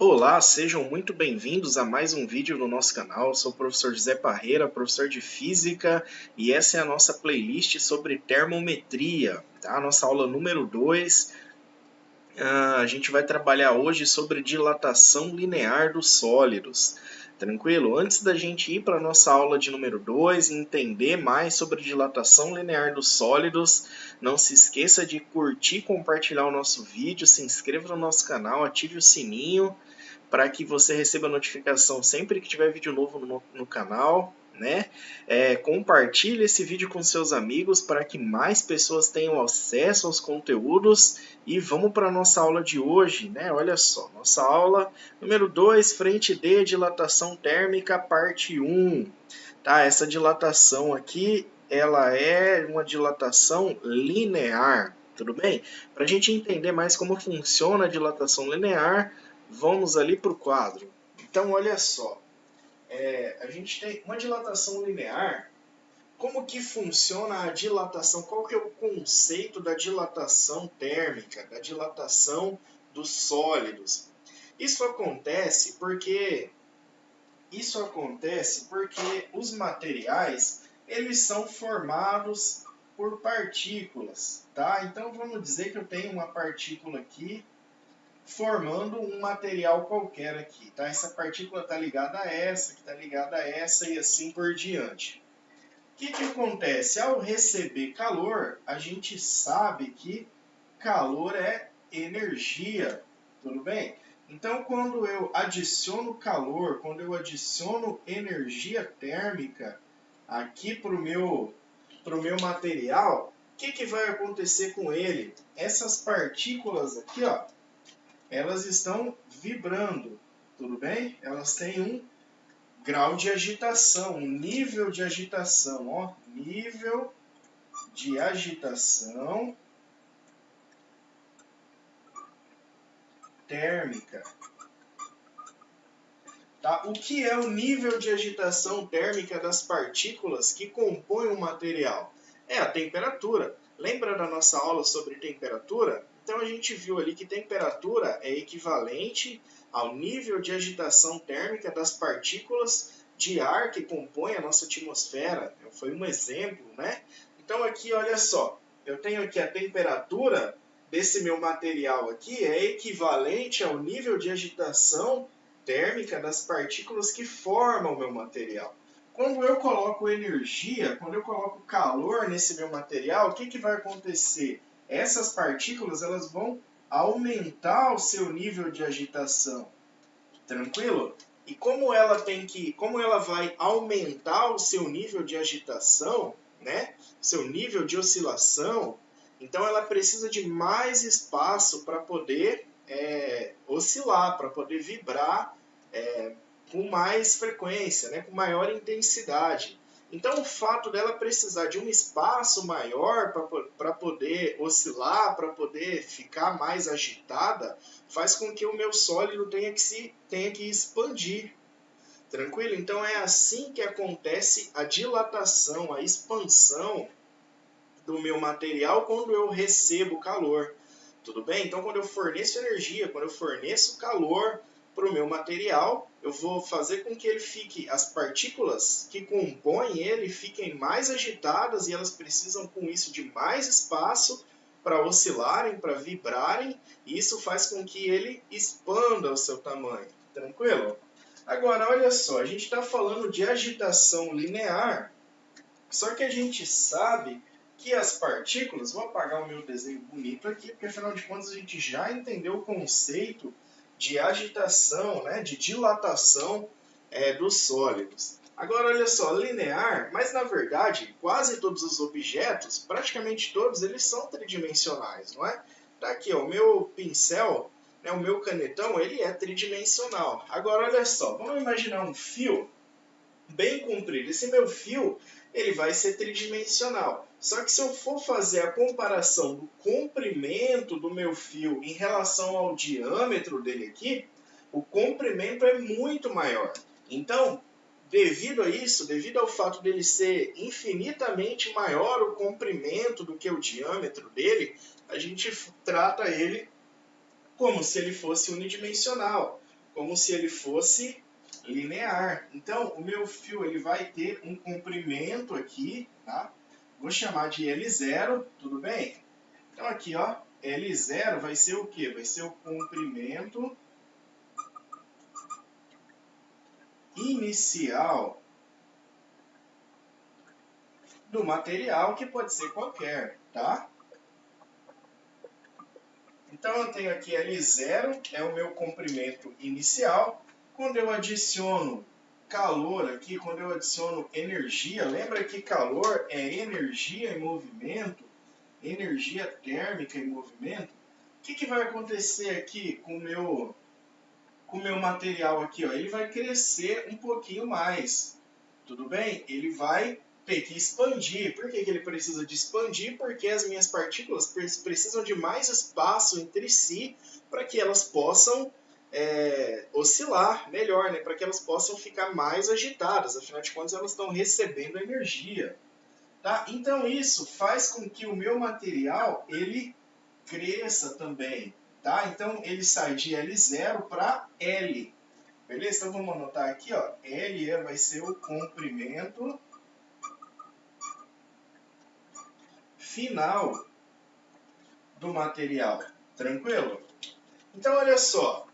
Olá, sejam muito bem-vindos a mais um vídeo no nosso canal. Eu sou o professor José Parreira, professor de Física, e essa é a nossa playlist sobre termometria, tá? A nossa aula número 2. A gente vai trabalhar hoje sobre dilatação linear dos sólidos. Tranquilo? Antes da gente ir para a nossa aula de número 2 e entender mais sobre dilatação linear dos sólidos, não se esqueça de curtir e compartilhar o nosso vídeo, se inscreva no nosso canal, ative o sininho para que você receba notificação sempre que tiver vídeo novo no canal, né? Compartilhe esse vídeo com seus amigos para que mais pessoas tenham acesso aos conteúdos. E vamos para a nossa aula de hoje, né? Olha só, nossa aula número 2, frente D, dilatação térmica, parte 1. Tá? Essa dilatação aqui, ela é uma dilatação linear, tudo bem? Para a gente entender mais como funciona a dilatação linear, vamos ali para o quadro. Então, olha só, a gente tem uma dilatação linear. Como que funciona a dilatação? Qual que é o conceito da dilatação térmica, da dilatação dos sólidos? Isso acontece porque os materiais eles são formados por partículas, tá? Então vamos dizer que eu tenho uma partícula aqui formando um material qualquer aqui, tá? Essa partícula está ligada a essa, que está ligada a essa e assim por diante. O que acontece? Ao receber calor, a gente sabe que calor é energia, tudo bem? Então, quando eu adiciono calor, quando eu adiciono energia térmica aqui para o meu material, o que vai acontecer com ele? Essas partículas aqui, ó, elas estão vibrando, tudo bem? Elas têm um grau de agitação, um nível de agitação, ó, nível de agitação térmica. Tá? O que é o nível de agitação térmica das partículas que compõem o material? É a temperatura. Lembra da nossa aula sobre temperatura? Então a gente viu ali que temperatura é equivalente ao nível de agitação térmica das partículas de ar que compõem a nossa atmosfera. Foi um exemplo, né? Então aqui, olha só, eu tenho aqui a temperatura desse meu material aqui é equivalente ao nível de agitação térmica das partículas que formam o meu material. Quando eu coloco energia, quando eu coloco calor nesse meu material, o que vai acontecer? Essas partículas elas vão aumentar o seu nível de agitação. Tranquilo? E como ela vai aumentar o seu nível de agitação, né? Seu nível de oscilação, então ela precisa de mais espaço para poder oscilar, para poder vibrar com mais frequência, né? Com maior intensidade. Então, o fato dela precisar de um espaço maior para poder oscilar, para poder ficar mais agitada, faz com que o meu sólido tenha que expandir. Tranquilo? Então, é assim que acontece a dilatação, a expansão do meu material quando eu recebo calor. Tudo bem? Então, quando eu forneço energia, quando eu forneço calor para o meu material, eu vou fazer com que ele fique, as partículas que compõem ele fiquem mais agitadas e elas precisam com isso de mais espaço para oscilarem, para vibrarem, e isso faz com que ele expanda o seu tamanho. Tranquilo? Agora, olha só, a gente está falando de agitação linear, só que a gente sabe que as partículas, vou apagar o meu desenho bonito aqui, porque afinal de contas a gente já entendeu o conceito de agitação, né, de dilatação dos sólidos. Agora, olha só, linear, mas na verdade, quase todos os objetos, praticamente todos, eles são tridimensionais, não é? Tá aqui, ó, o meu pincel, né, o meu canetão, ele é tridimensional. Agora, olha só, vamos imaginar um fio bem comprido. Esse meu fio, ele vai ser tridimensional. Só que se eu for fazer a comparação do comprimento do meu fio em relação ao diâmetro dele aqui, o comprimento é muito maior. Então, devido a isso, devido ao fato dele ser infinitamente maior o comprimento do que o diâmetro dele, a gente trata ele como se ele fosse unidimensional, como se ele fosse linear. Então, o meu fio ele vai ter um comprimento aqui, tá? Vou chamar de L0, tudo bem? Então, aqui, ó, L0 vai ser o quê? Vai ser o comprimento inicial do material, que pode ser qualquer, tá? Então, eu tenho aqui L0, é o meu comprimento inicial. Quando eu adiciono calor aqui, quando eu adiciono energia, lembra que calor é energia em movimento, energia térmica em movimento. O que vai acontecer aqui com o meu material aqui? Ó? Ele vai crescer um pouquinho mais, tudo bem? Ele vai ter que expandir. Por que ele precisa de expandir? Porque as minhas partículas precisam de mais espaço entre si para que elas possam oscilar melhor, né? Para que elas possam ficar mais agitadas. Afinal de contas, elas estão recebendo energia. Tá? Então, isso faz com que o meu material ele cresça também. Tá? Então, ele sai de L0 para L. Beleza? Então, vamos anotar aqui, ó. L vai ser o comprimento final do material. Tranquilo? Então, olha só.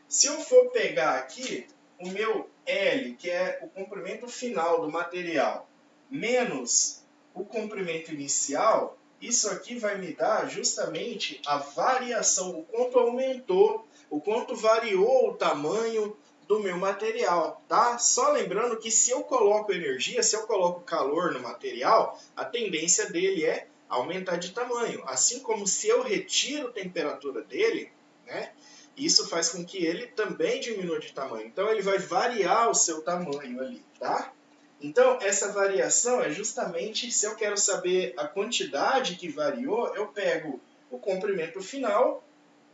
Se eu for pegar aqui o meu L, que é o comprimento final do material, menos o comprimento inicial, isso aqui vai me dar justamente a variação, o quanto aumentou, o quanto variou o tamanho do meu material, tá? Só lembrando que se eu coloco energia, se eu coloco calor no material, a tendência dele é aumentar de tamanho. Assim como se eu retiro a temperatura dele, né? Isso faz com que ele também diminua de tamanho. Então ele vai variar o seu tamanho ali, tá? Então, essa variação é justamente, se eu quero saber a quantidade que variou, eu pego o comprimento final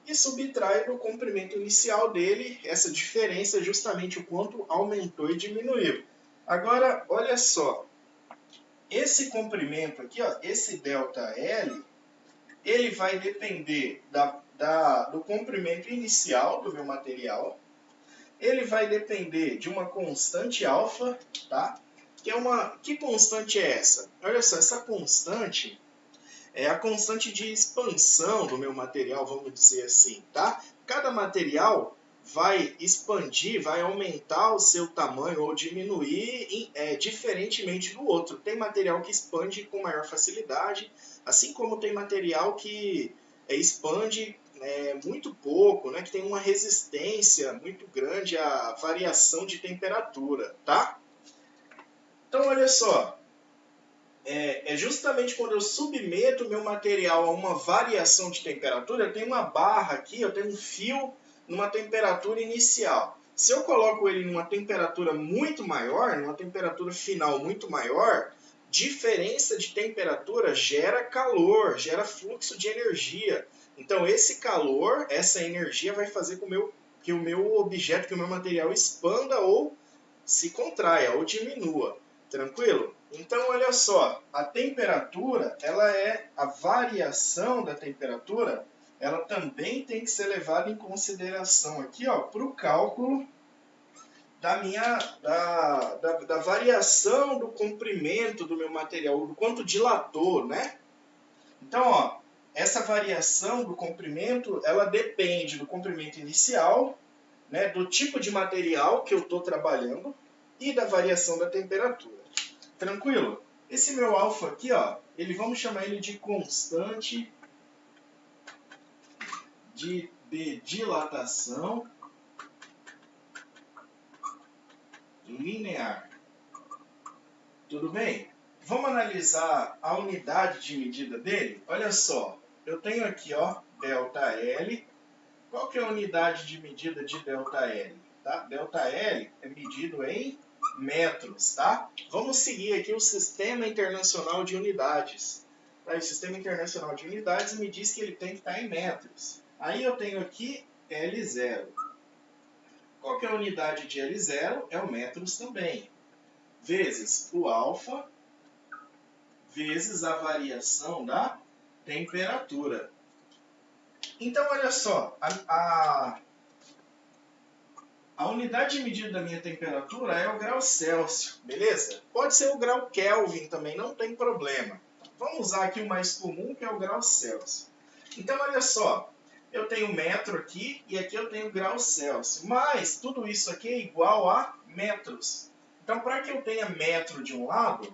e subtraio do comprimento inicial dele. Essa diferença é justamente o quanto aumentou e diminuiu. Agora, olha só. Esse comprimento aqui, ó, esse ΔL, ele vai depender do comprimento inicial do meu material. Ele vai depender de uma constante alfa, tá? Que constante é essa? Olha só, essa constante é a constante de expansão do meu material, vamos dizer assim, tá? Cada material vai expandir, vai aumentar o seu tamanho ou diminuir diferentemente do outro. Tem material que expande com maior facilidade, assim como tem material que expande muito pouco, né? Que tem uma resistência muito grande à variação de temperatura, tá? Então, olha só, é justamente quando eu submeto o meu material a uma variação de temperatura, eu tenho uma barra aqui, eu tenho um fio numa temperatura inicial. Se eu coloco ele numa temperatura muito maior, numa temperatura final muito maior, diferença de temperatura gera calor, gera fluxo de energia. Então esse calor, essa energia vai fazer com que o meu objeto, que o meu material expanda ou se contraia ou diminua. Tranquilo? Então, olha só, a temperatura, a variação da temperatura, ela também tem que ser levada em consideração aqui, ó, para o cálculo da variação do comprimento do meu material, do quanto dilatou, né? Então, ó, essa variação do comprimento, ela depende do comprimento inicial, né, do tipo de material que eu estou trabalhando e da variação da temperatura. Tranquilo? Esse meu alfa aqui, ó, vamos chamar ele de constante de dilatação linear. Tudo bem? Vamos analisar a unidade de medida dele? Olha só, eu tenho aqui, ó, ΔL. Qual que é a unidade de medida de ΔL? Tá? ΔL é medido em metros, tá? Vamos seguir aqui o Sistema Internacional de Unidades. Tá? O Sistema Internacional de Unidades me diz que ele tem que estar em metros. Aí eu tenho aqui L0. Qual que é a unidade de L0? É o metros também. Vezes o alfa, vezes a variação da temperatura. Então, olha só, A unidade de medida da minha temperatura é o grau Celsius, beleza? Pode ser o grau Kelvin também, não tem problema. Vamos usar aqui o mais comum, que é o grau Celsius. Então, olha só, eu tenho metro aqui e aqui eu tenho grau Celsius. Mas tudo isso aqui é igual a metros. Então, para que eu tenha metro de um lado,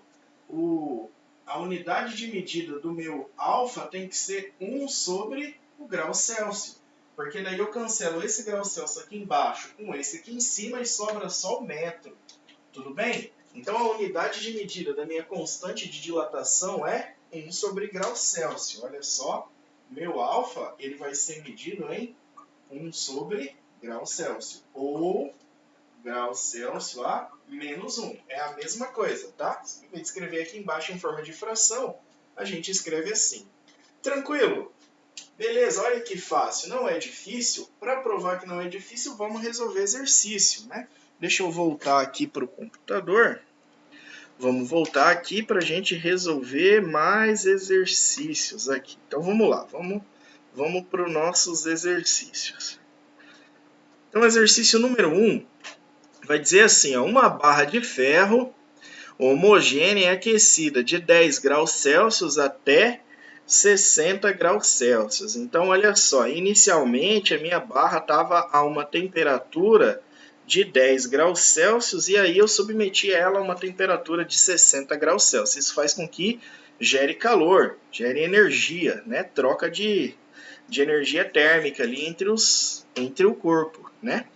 a unidade de medida do meu alfa tem que ser 1 sobre o grau Celsius. Porque daí eu cancelo esse grau Celsius aqui embaixo com esse aqui em cima e sobra só o metro. Tudo bem? Então a unidade de medida da minha constante de dilatação é 1 sobre grau Celsius. Olha só, meu alfa ele vai ser medido em 1 sobre grau Celsius. Ou grau Celsius a menos 1. É a mesma coisa, tá? Se eu escrever aqui embaixo em forma de fração, a gente escreve assim. Tranquilo? Beleza, olha que fácil, não é difícil. Para provar que não é difícil, vamos resolver exercício, né? Deixa eu voltar aqui para o computador. Vamos voltar aqui para a gente resolver mais exercícios aqui. Então vamos lá, vamos para os nossos exercícios. Então exercício número 1 vai dizer assim, ó, uma barra de ferro homogênea e aquecida de 10 graus Celsius até 60 graus Celsius. Então, olha só, inicialmente a minha barra estava a uma temperatura de 10 graus Celsius e aí eu submeti ela a uma temperatura de 60 graus Celsius. Isso faz com que gere calor, gere energia, né? Troca de energia térmica ali entre o corpo, né?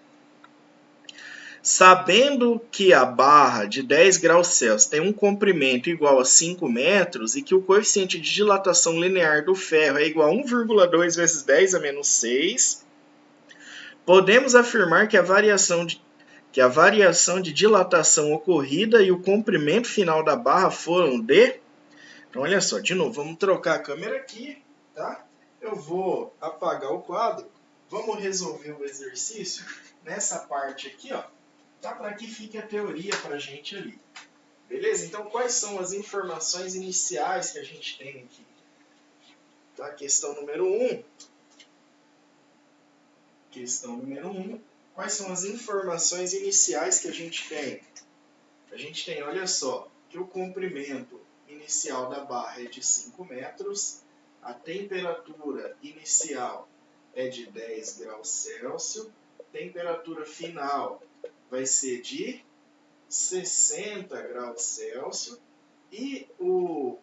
Sabendo que a barra de 10 graus Celsius tem um comprimento igual a 5 metros e que o coeficiente de dilatação linear do ferro é igual a 1,2 vezes 10 a menos 6, podemos afirmar que a variação de dilatação ocorrida e o comprimento final da barra foram de... Então, olha só, de novo, vamos trocar a câmera aqui, tá? Eu vou apagar o quadro, vamos resolver o exercício nessa parte aqui, ó. Tá? Para que fique a teoria para a gente ali. Beleza? Então, quais são as informações iniciais que a gente tem aqui? Tá? Questão número 1. Questão número 1. Quais são as informações iniciais que a gente tem? A gente tem, olha só, que o comprimento inicial da barra é de 5 metros, a temperatura inicial é de 10 graus Celsius, temperatura final vai ser de 60 graus Celsius e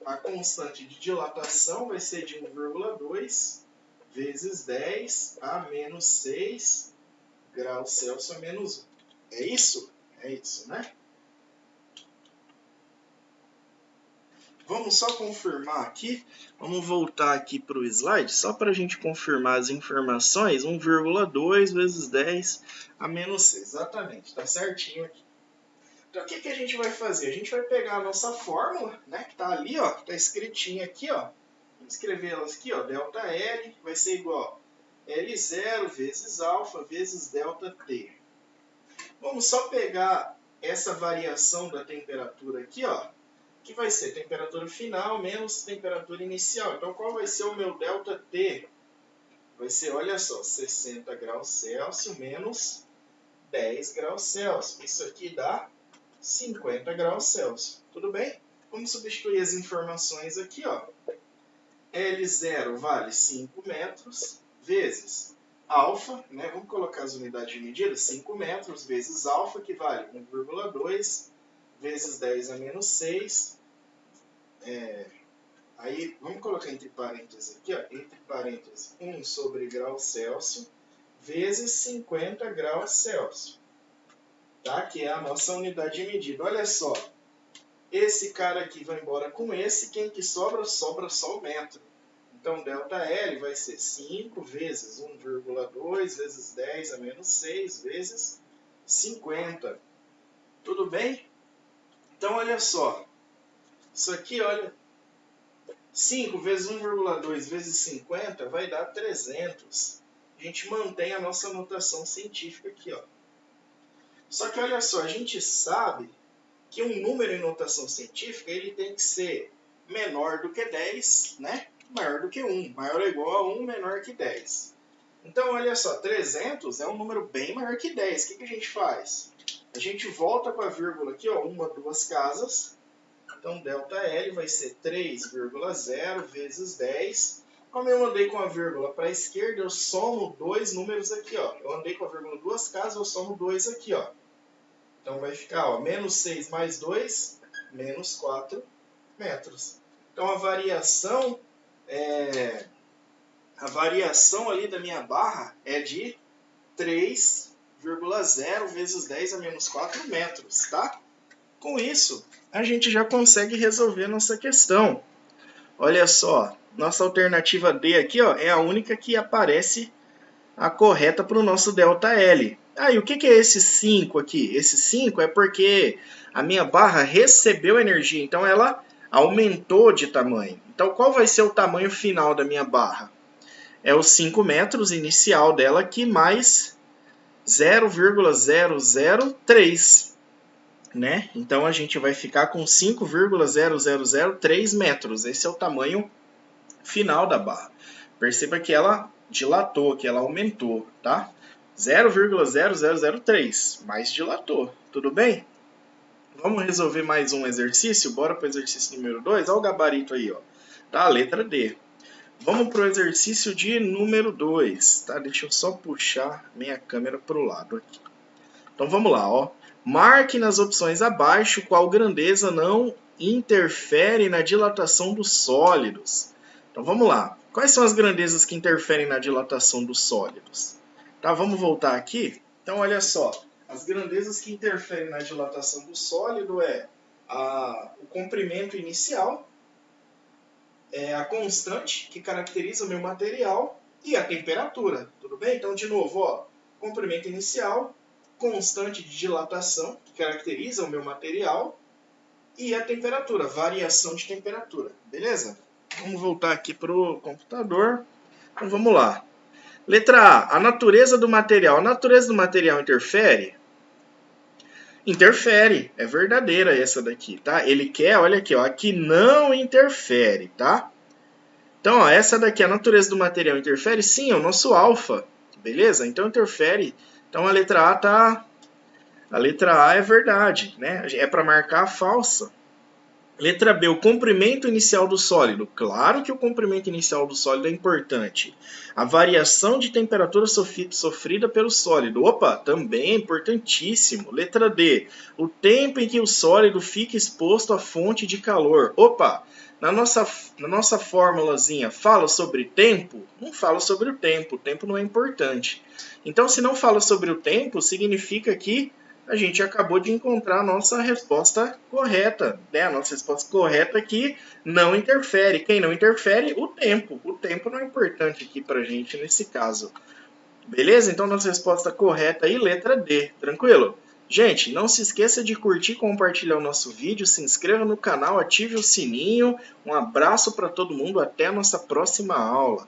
a constante de dilatação vai ser de 1,2 vezes 10 a menos 6 graus Celsius a menos 1. É isso? É isso, né? Vamos só confirmar aqui. Vamos voltar aqui para o slide, só para a gente confirmar as informações. 1,2 vezes 10 a menos 6. Exatamente, está certinho aqui. Então, o que a gente vai fazer? A gente vai pegar a nossa fórmula, né, que está ali, ó, está escritinha aqui, ó. Vamos escrever elas aqui, ó, delta L vai ser igual a L0 vezes alfa vezes delta T. Vamos só pegar essa variação da temperatura aqui, ó, que vai ser temperatura final menos temperatura inicial. Então, qual vai ser o meu delta T? Vai ser, olha só, 60 graus Celsius menos 10 graus Celsius. Isso aqui dá 50 graus Celsius. Tudo bem? Vamos substituir as informações aqui, ó. L0 vale 5 metros vezes alfa, né? Vamos colocar as unidades de medida, 5 metros vezes alfa, que vale 1,2 vezes 10 a menos 6. Aí, vamos colocar entre parênteses aqui, ó, entre parênteses 1 sobre grau Celsius vezes 50 graus Celsius. Tá? Que é a nossa unidade de medida. Olha só, esse cara aqui vai embora com esse, quem que sobra? Sobra só o metro. Então, delta L vai ser 5 vezes 1,2 vezes 10 a menos 6 vezes 50. Tudo bem? Então, olha só. Isso aqui, olha, 5 vezes 1,2 vezes 50 vai dar 300. A gente mantém a nossa notação científica aqui, ó. Só que olha só, a gente sabe que um número em notação científica ele tem que ser menor do que 10, né? Maior do que 1. Maior ou igual a 1, menor que 10. Então, olha só, 300 é um número bem maior que 10. O que a gente faz? A gente volta com a vírgula aqui, ó, uma, duas casas. Então, ΔL vai ser 3,0 vezes 10. Como eu andei com a vírgula para a esquerda, eu somo dois números aqui, ó. Eu andei com a vírgula duas casas, eu somo 2 aqui, ó. Então, vai ficar, ó, menos 6 mais 2, menos 4 metros. Então, a variação ali da minha barra é de 3,0 vezes 10 a menos 4 metros, tá? Com isso, a gente já consegue resolver nossa questão. Olha só, nossa alternativa D aqui, ó, é a única que aparece a correta para o nosso ΔL. E o que é esse 5 aqui? Esse 5 é porque a minha barra recebeu energia, então ela aumentou de tamanho. Então, qual vai ser o tamanho final da minha barra? É os 5 metros inicial dela aqui, mais 0,003, né? Então, a gente vai ficar com 5,0003 metros. Esse é o tamanho final da barra. Perceba que ela dilatou, que ela aumentou, tá? 0,0003, mas dilatou, tudo bem? Vamos resolver mais um exercício? Bora para o exercício número 2? Olha o gabarito aí, ó. Tá? Letra D. Vamos para o exercício de número 2, tá? Deixa eu só puxar minha câmera para o lado aqui. Então vamos lá, ó. Marque nas opções abaixo qual grandeza não interfere na dilatação dos sólidos. Então vamos lá. Quais são as grandezas que interferem na dilatação dos sólidos? Tá, vamos voltar aqui. Então olha só. As grandezas que interferem na dilatação do sólido é o comprimento inicial, a constante que caracteriza o meu material e a temperatura, tudo bem? Então, de novo, ó, comprimento inicial, constante de dilatação que caracteriza o meu material e a temperatura, variação de temperatura, beleza? Vamos voltar aqui para o computador. Então, vamos lá. Letra A natureza do material. A natureza do material interfere? Interfere, é verdadeira essa daqui, tá? Ele quer, olha aqui, ó, aqui não interfere, tá? Então, ó, essa daqui, a natureza do material interfere? Sim, é o nosso alfa, beleza? Então, interfere. Então, a letra A tá... A letra A é verdade, né? É para marcar a falsa. Letra B, o comprimento inicial do sólido. Claro que o comprimento inicial do sólido é importante. A variação de temperatura sofrida pelo sólido. Opa, também é importantíssimo. Letra D, o tempo em que o sólido fica exposto à fonte de calor. Opa, na nossa formulazinha fala sobre tempo? Não fala sobre o tempo não é importante. Então, se não fala sobre o tempo, significa que a gente acabou de encontrar a nossa resposta correta, né? A nossa resposta correta é que não interfere. Quem não interfere? O tempo. O tempo não é importante aqui pra gente nesse caso. Beleza? Então, nossa resposta correta aí, letra D. Tranquilo? Gente, não se esqueça de curtir e compartilhar o nosso vídeo, se inscreva no canal, ative o sininho. Um abraço para todo mundo, até a nossa próxima aula.